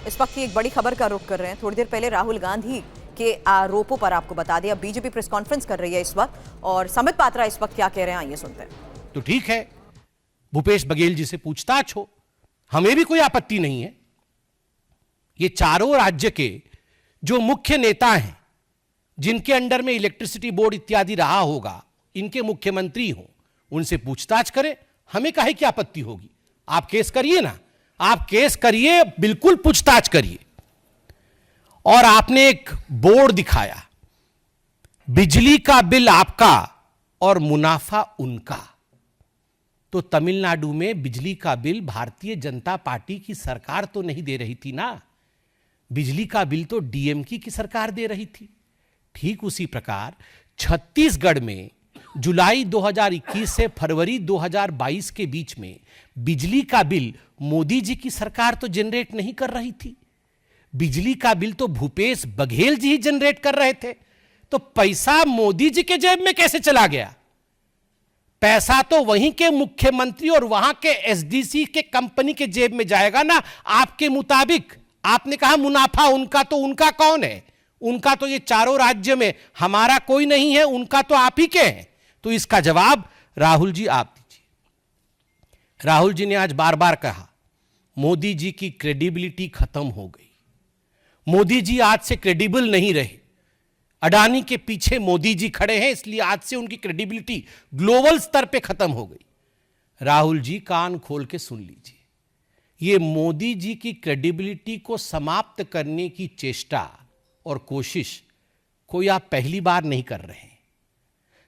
इस वक्त की एक बड़ी खबर का रुख कर रहे हैं। थोड़ी देर पहले राहुल गांधी के आरोपों पर आपको बता दिया, बीजेपी प्रेस कॉन्फ्रेंस कर रही है इस वक्त, और संबित पात्रा इस वक्त क्या कह रहे हैं आइए सुनते हैं। तो ठीक है, भूपेश बघेल जी से पूछताछ हो, हमें भी कोई आपत्ति नहीं है। ये चारों राज्य के जो मुख्य नेता हैं, जिनके अंडर में इलेक्ट्रिसिटी बोर्ड इत्यादि रहा होगा, इनके मुख्यमंत्री हो, उनसे पूछताछ करें, हमें काहे की आपत्ति होगी। आप केस करिए ना, आप केस करिए, बिल्कुल पूछताछ करिए। और आपने एक बोर्ड दिखाया, बिजली का बिल आपका और मुनाफा उनका। तो तमिलनाडु में बिजली का बिल भारतीय जनता पार्टी की सरकार तो नहीं दे रही थी ना, बिजली का बिल तो डीएमके की सरकार दे रही थी। ठीक उसी प्रकार छत्तीसगढ़ में जुलाई 2021 से फरवरी 2022 के बीच में बिजली का बिल मोदी जी की सरकार तो जनरेट नहीं कर रही थी, बिजली का बिल तो भूपेश बघेल जी ही जनरेट कर रहे थे। तो पैसा मोदी जी के जेब में कैसे चला गया? पैसा तो वहीं के मुख्यमंत्री और वहां के एसडीसी के कंपनी के जेब में जाएगा ना। आपके मुताबिक आपने कहा मुनाफा उनका, तो उनका कौन है? उनका तो ये चारों राज्य में हमारा कोई नहीं है, उनका तो आप ही के हैं। तो इसका जवाब राहुल जी आप दीजिए। राहुल जी ने आज बार बार कहा मोदी जी की क्रेडिबिलिटी खत्म हो गई, मोदी जी आज से क्रेडिबल नहीं रहे, अडानी के पीछे मोदी जी खड़े हैं, इसलिए आज से उनकी क्रेडिबिलिटी ग्लोबल स्तर पे खत्म हो गई। राहुल जी कान खोल के सुन लीजिए, ये मोदी जी की क्रेडिबिलिटी को समाप्त करने की चेष्टा और कोशिश कोई आप पहली बार नहीं कर रहे हैं।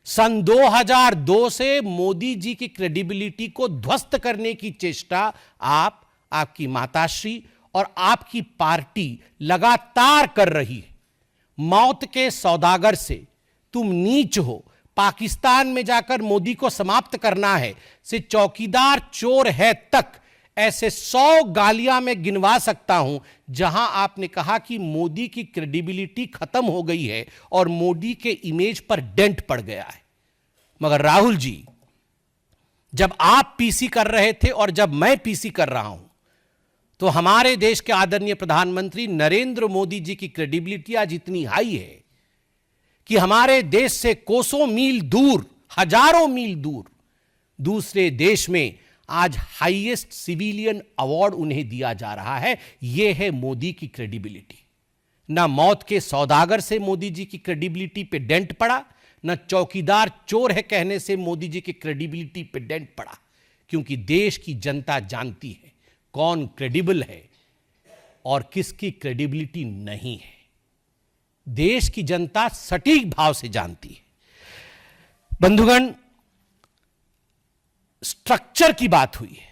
सन 2002 से मोदी जी की क्रेडिबिलिटी को ध्वस्त करने की चेष्टा आप, आपकी माताश्री और आपकी पार्टी लगातार कर रही है। मौत के सौदागर से तुम नीच हो, पाकिस्तान में जाकर मोदी को समाप्त करना है, से चौकीदार चोर है तक, ऐसे 100 गालियां मैं गिनवा सकता हूं जहां आपने कहा कि मोदी की क्रेडिबिलिटी खत्म हो गई है और मोदी के इमेज पर डेंट पड़ गया है। मगर राहुल जी, जब आप पीसी कर रहे थे और जब मैं पीसी कर रहा हूं, तो हमारे देश के आदरणीय प्रधानमंत्री नरेंद्र मोदी जी की क्रेडिबिलिटी आज इतनी हाई है कि हमारे देश से कोसों मील दूर, हजारों मील दूर दूसरे देश में आज हाईएस्ट सिविलियन अवार्ड उन्हें दिया जा रहा है। यह है मोदी की क्रेडिबिलिटी। ना मौत के सौदागर से मोदी जी की क्रेडिबिलिटी पे डेंट पड़ा, ना चौकीदार चोर है कहने से मोदी जी की क्रेडिबिलिटी पे डेंट पड़ा, क्योंकि देश की जनता जानती है कौन क्रेडिबल है और किसकी क्रेडिबिलिटी नहीं है। देश की जनता सटीक भाव से जानती है। बंधुगण, स्ट्रक्चर की बात हुई है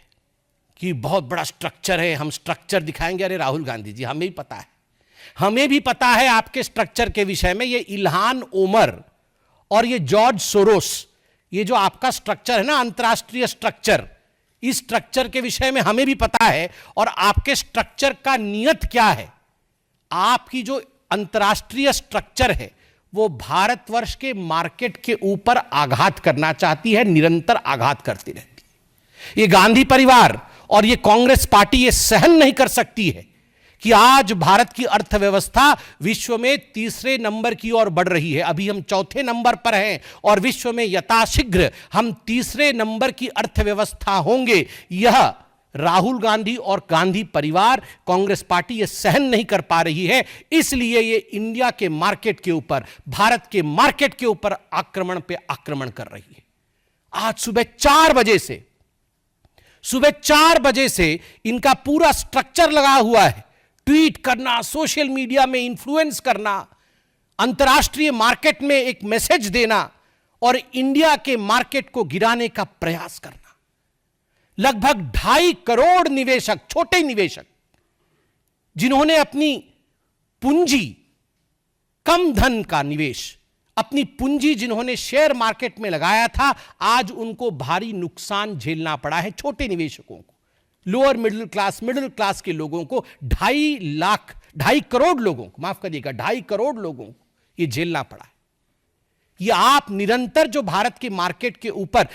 कि बहुत बड़ा स्ट्रक्चर है, हम स्ट्रक्चर दिखाएंगे। अरे राहुल गांधी जी, हमें भी पता है, हमें भी पता है आपके स्ट्रक्चर के विषय में। ये इल्हान ओमर और ये जॉर्ज सोरोस, ये जो आपका स्ट्रक्चर है ना, अंतरराष्ट्रीय स्ट्रक्चर, इस स्ट्रक्चर के विषय में हमें भी पता है। और आपके स्ट्रक्चर का नियत क्या है? आपकी जो अंतरराष्ट्रीय स्ट्रक्चर है वो भारतवर्ष के मार्केट के ऊपर आघात करना चाहती है, निरंतर आघात करती रहती है। ये गांधी परिवार और ये कांग्रेस पार्टी ये सहन नहीं कर सकती है कि आज भारत की अर्थव्यवस्था विश्व में तीसरे नंबर की ओर बढ़ रही है। अभी हम चौथे नंबर पर हैं और विश्व में यथाशीघ्र हम तीसरे नंबर की अर्थव्यवस्था होंगे। यह राहुल गांधी और गांधी परिवार, कांग्रेस पार्टी ये सहन नहीं कर पा रही है, इसलिए ये इंडिया के मार्केट के ऊपर, भारत के मार्केट के ऊपर आक्रमण पे आक्रमण कर रही है। आज सुबह 4 बजे से इनका पूरा स्ट्रक्चर लगा हुआ है, ट्वीट करना, सोशल मीडिया में इन्फ्लुएंस करना, अंतरराष्ट्रीय मार्केट में एक मैसेज देना और इंडिया के मार्केट को गिराने का प्रयास करना। लगभग 2.5 करोड़ निवेशक, छोटे निवेशक, जिन्होंने अपनी पूंजी, कम धन का निवेश, अपनी पूंजी जिन्होंने शेयर मार्केट में लगाया था, आज उनको भारी नुकसान झेलना पड़ा है। छोटे निवेशकों को, लोअर मिडिल क्लास के लोगों को, 2.5 करोड़ लोगों को, माफ करिएगा, 2.5 करोड़ लोगों को ये झेलना पड़ा है। ये आप निरंतर जो भारत के मार्केट के ऊपर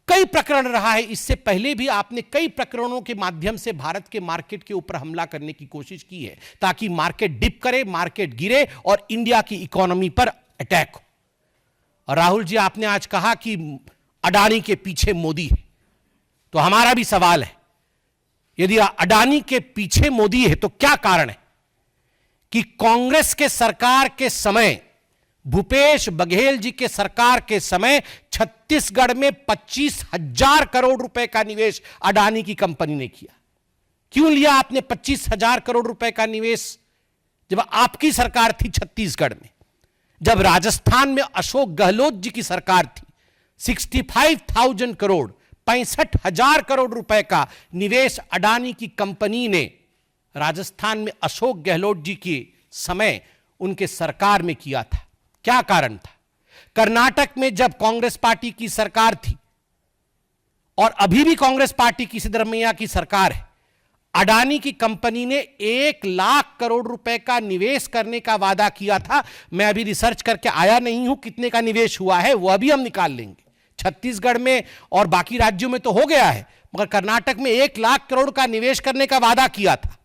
कई प्रकरण रहा है, इससे पहले भी आपने कई प्रकरणों के माध्यम से भारत के मार्केट के ऊपर हमला करने की कोशिश की है ताकि मार्केट डिप करे, मार्केट गिरे और इंडिया की इकोनॉमी पर अटैक हो। और राहुल जी, आपने आज कहा कि अडानी के पीछे मोदी है, तो हमारा भी सवाल है, यदि अडानी के पीछे मोदी है तो क्या कारण है कि कांग्रेस के सरकार के समय, भूपेश बघेल जी के सरकार के समय छत्तीसगढ़ में 25,000 करोड़ रुपए का निवेश अडानी की कंपनी ने किया? क्यों लिया आपने 25,000 करोड़ रुपए का निवेश जब आपकी सरकार थी छत्तीसगढ़ में? जब राजस्थान में अशोक गहलोत जी की सरकार थी, 65,000 करोड़, 65,000 करोड़ रुपए का निवेश अडानी की कंपनी ने राजस्थान में अशोक गहलोत जी के समय उनके सरकार में किया था। क्या कारण था? कर्नाटक में जब कांग्रेस पार्टी की सरकार थी और अभी भी कांग्रेस पार्टी की सिद्धरामैया की सरकार है, अडानी की कंपनी ने 1 लाख करोड़ रुपए का निवेश करने का वादा किया था। मैं अभी रिसर्च करके आया नहीं हूं कितने का निवेश हुआ है, वह भी हम निकाल लेंगे। छत्तीसगढ़ में और बाकी राज्यों में तो हो गया है, मगर कर्नाटक में 1 लाख करोड़ का निवेश करने का वादा किया था।